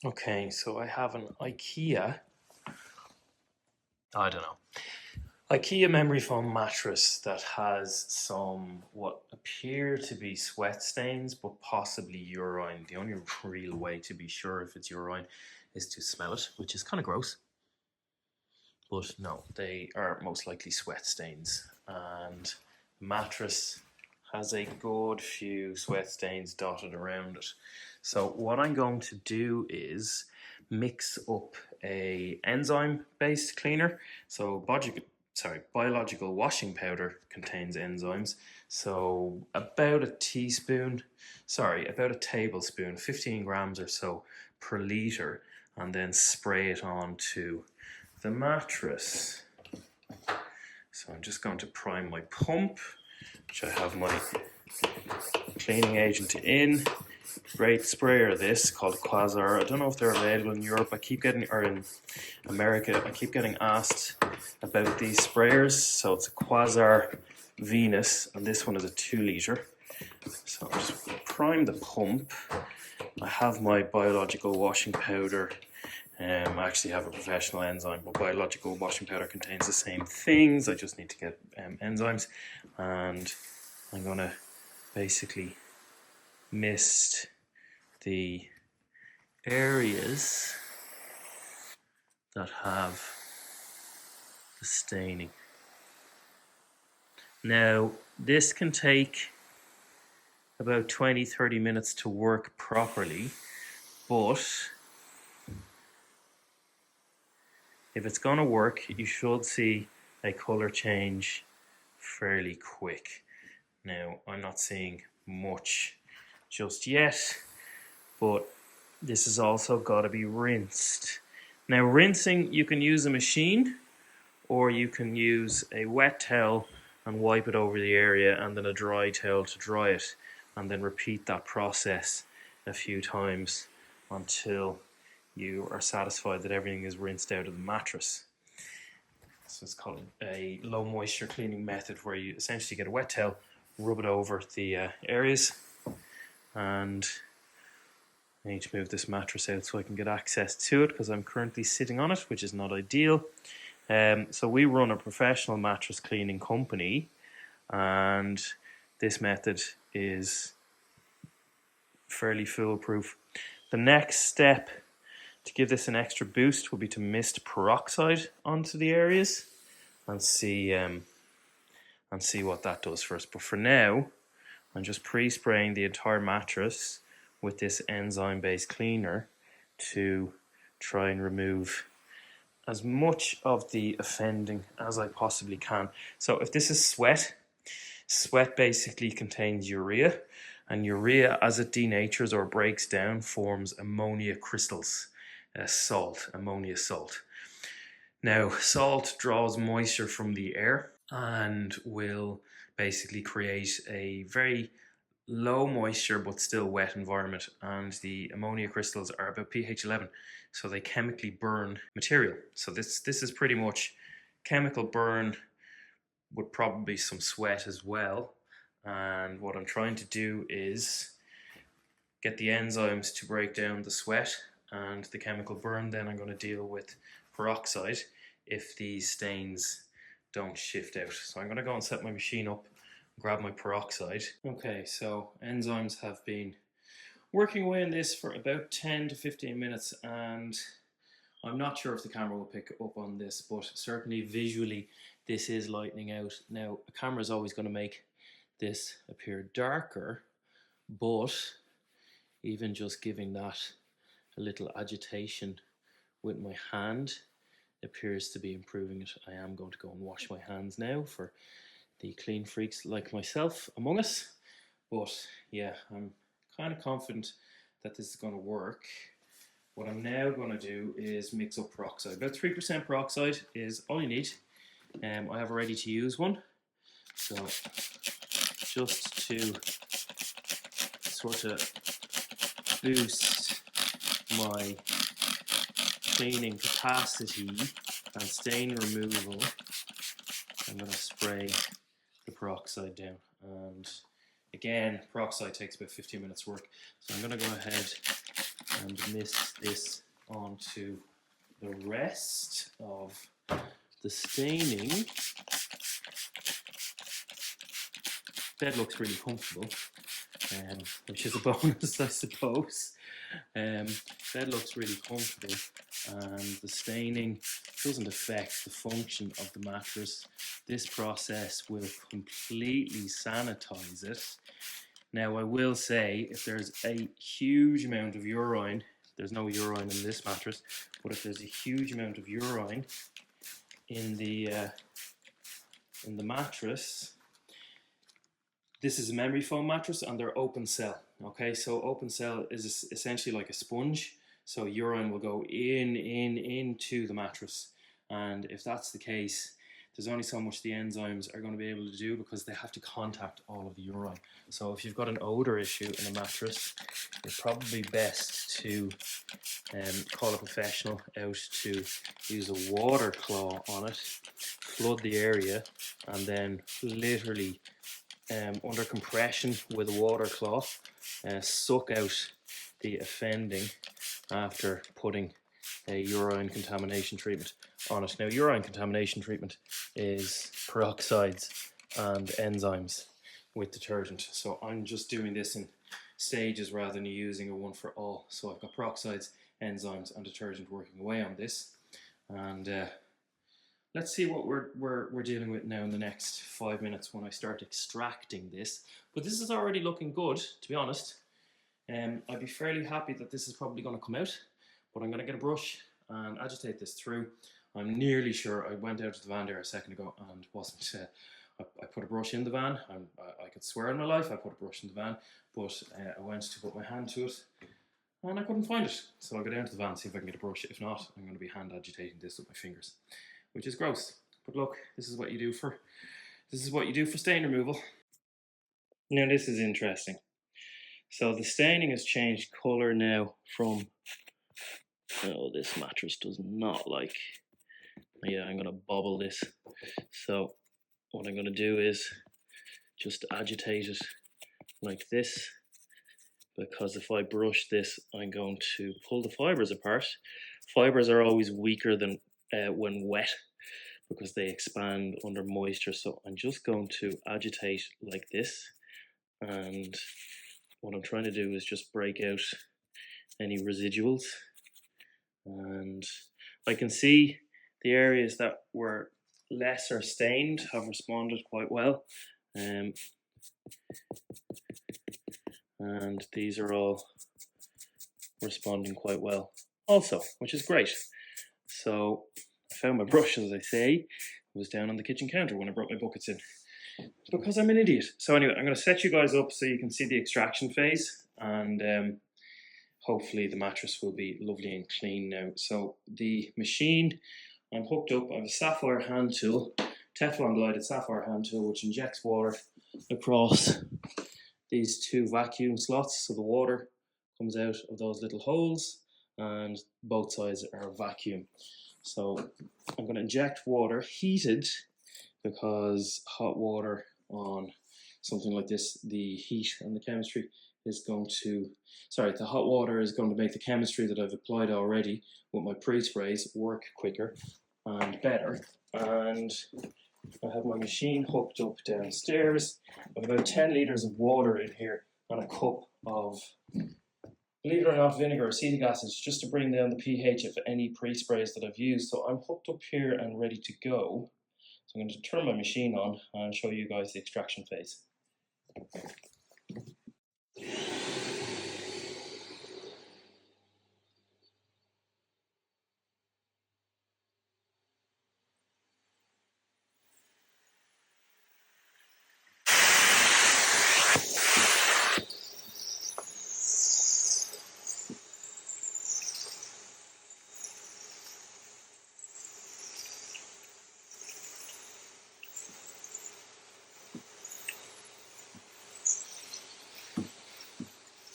Okay, so I have an I don't know, IKEA memory foam mattress that has some what appear to be sweat stains, but possibly urine. The only real way to be sure if it's urine is to smell it, which is kind of gross. But no, they are most likely sweat stains. And the mattress has a good few sweat stains dotted around it. So what I'm going to do is mix up a enzyme based cleaner. So biological washing powder contains enzymes. So about a tablespoon, 15 grams or so per litre, and then spray it onto the mattress. So I'm just going to prime my pump, which I have my cleaning agent in. Great sprayer this called Quasar. I don't know if they're available in Europe. Or in America. I keep getting asked about these sprayers. So it's a Quasar Venus, and this one is a 2 litre. So I'm just going to prime the pump. I have my biological washing powder. I actually have a professional enzyme, but biological washing powder contains the same things. I just need to get enzymes, and I'm going to basically mist the areas that have the staining. Now, this can take about 20-30 minutes to work properly, but if it's going to work, you should see a color change fairly quick. Now, I'm not seeing much just yet, but this has also got to be rinsed. Now, rinsing, you can use a machine, or you can use a wet towel and wipe it over the area, and then a dry towel to dry it, and then repeat that process a few times until you are satisfied that everything is rinsed out of the mattress. So it's called a low moisture cleaning method, where you essentially get a wet towel, rub it over the areas, and I need to move this mattress out so I can get access to it, because I'm currently sitting on it, which is not ideal. So we run a professional mattress cleaning company, and this method is fairly foolproof. The next step to give this an extra boost will be to mist peroxide onto the areas and see what that does for us. But for now, I'm just pre-spraying the entire mattress with this enzyme-based cleaner to try and remove as much of the offending as I possibly can. So if this is sweat basically contains urea, and urea, as it denatures or breaks down, forms ammonia crystals, ammonia salt. Now, salt draws moisture from the air and will basically create a very low moisture but still wet environment, and the ammonia crystals are about pH 11, so they chemically burn material. So this is pretty much chemical burn with probably some sweat as well. And what I'm trying to do is get the enzymes to break down the sweat and the chemical burn. Then I'm going to deal with peroxide if these stains don't shift out. So I'm going to go and set my machine up, grab my peroxide. Okay, so enzymes have been working away on this for about 10 to 15 minutes, and I'm not sure if the camera will pick up on this, but certainly visually this is lightening out. Now, a camera is always going to make this appear darker, but even just giving that a little agitation with my hand appears to be improving it. I am going to go and wash my hands now for the clean freaks like myself among us. But yeah, I'm kind of confident that this is going to work. What I'm now going to do is mix up peroxide. About 3% peroxide is all you need. I have a ready to use one. So just to sort of boost my cleaning capacity and stain removal, I'm going to spray the peroxide down. And again, peroxide takes about 15 minutes work. So I'm going to go ahead and mist this onto the rest of the staining. Bed looks really comfortable, which is a bonus, I suppose. Bed looks really comfortable, and the staining doesn't affect the function of the mattress. This process will completely sanitize it. Now, I will say, if there's a huge amount of urine, there's no urine in this mattress, but if there's a huge amount of urine in the mattress, this is a memory foam mattress and they're open cell. Okay, so open cell is essentially like a sponge. So urine will go into the mattress. And if that's the case, there's only so much the enzymes are going to be able to do because they have to contact all of the urine. So if you've got an odor issue in a mattress, it's probably best to call a professional out to use a water claw on it, flood the area, and then literally under compression with a water cloth, suck out the offending after putting a urine contamination treatment on it. Now, urine contamination treatment is peroxides and enzymes with detergent. So I'm just doing this in stages rather than using a one for all. So I've got peroxides, enzymes and detergent working away on this. And let's see what we're dealing with now in the next 5 minutes when I start extracting this. But this is already looking good, to be honest. I'd be fairly happy that this is probably going to come out, but I'm going to get a brush and agitate this through. I'm nearly sure I went out to the van there a second ago and wasn't. I put a brush in the van. I could swear in my life I put a brush in the van, but I went to put my hand to it and I couldn't find it. So I'll go down to the van and see if I can get a brush. If not, I'm going to be hand agitating this with my fingers, which is gross. But look, this is what you do for stain removal. Now this is interesting. So the staining has changed colour now from, oh, this mattress does not like, yeah, I'm going to bobble this. So what I'm going to do is just agitate it like this, because if I brush this, I'm going to pull the fibres apart. Fibres are always weaker than when wet because they expand under moisture. So I'm just going to agitate like this, and what I'm trying to do is just break out any residuals. And I can see the areas that were lesser stained have responded quite well. And these are all responding quite well also, which is great. So I found my brush, as I say. It was down on the kitchen counter when I brought my buckets in, because I'm an idiot. So anyway, I'm going to set you guys up so you can see the extraction phase, and hopefully the mattress will be lovely and clean now. So the machine, I'm hooked up. I have a sapphire hand tool, Teflon glided sapphire hand tool, which injects water across these two vacuum slots. So the water comes out of those little holes and both sides are vacuum. So I'm going to inject water heated, because hot water on something like this, the heat and the chemistry is going to, the hot water is going to make the chemistry that I've applied already with my pre-sprays work quicker and better. And I have my machine hooked up downstairs. I have about 10 litres of water in here and a cup of, believe it or not, vinegar or acetic acid, just to bring down the pH of any pre-sprays that I've used. So I'm hooked up here and ready to go. So I'm going to turn my machine on and show you guys the extraction phase.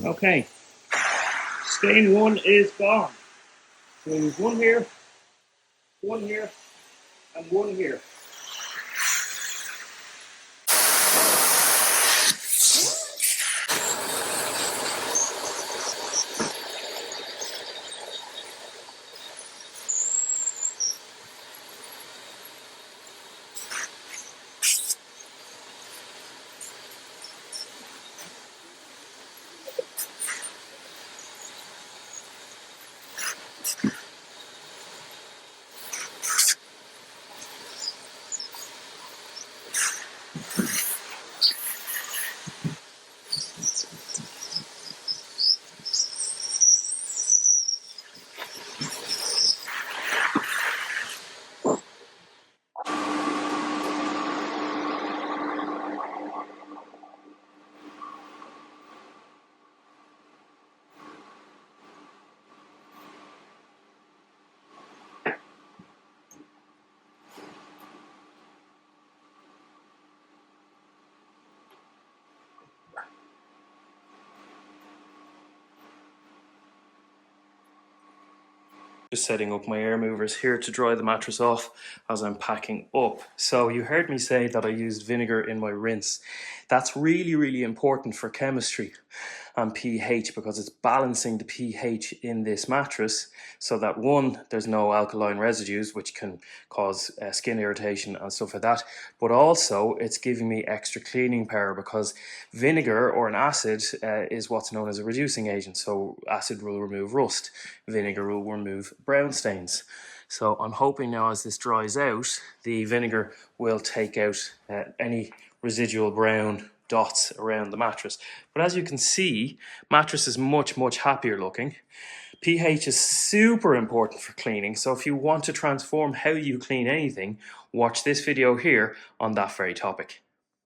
Okay, stain 1 is gone. So there's one here, and one here. Just setting up my air movers here to dry the mattress off as I'm packing up. So you heard me say that I used vinegar in my rinse. That's really, really important for chemistry and pH because it's balancing the pH in this mattress so that one, there's no alkaline residues which can cause skin irritation and stuff like that, but also it's giving me extra cleaning power because vinegar or an acid is what's known as a reducing agent. So acid will remove rust, vinegar will remove brown stains. So I'm hoping now as this dries out, the vinegar will take out any residual brown dots around the mattress. But as you can see, mattress is much, much happier looking. pH is super important for cleaning, so if you want to transform how you clean anything, watch this video here on that very topic.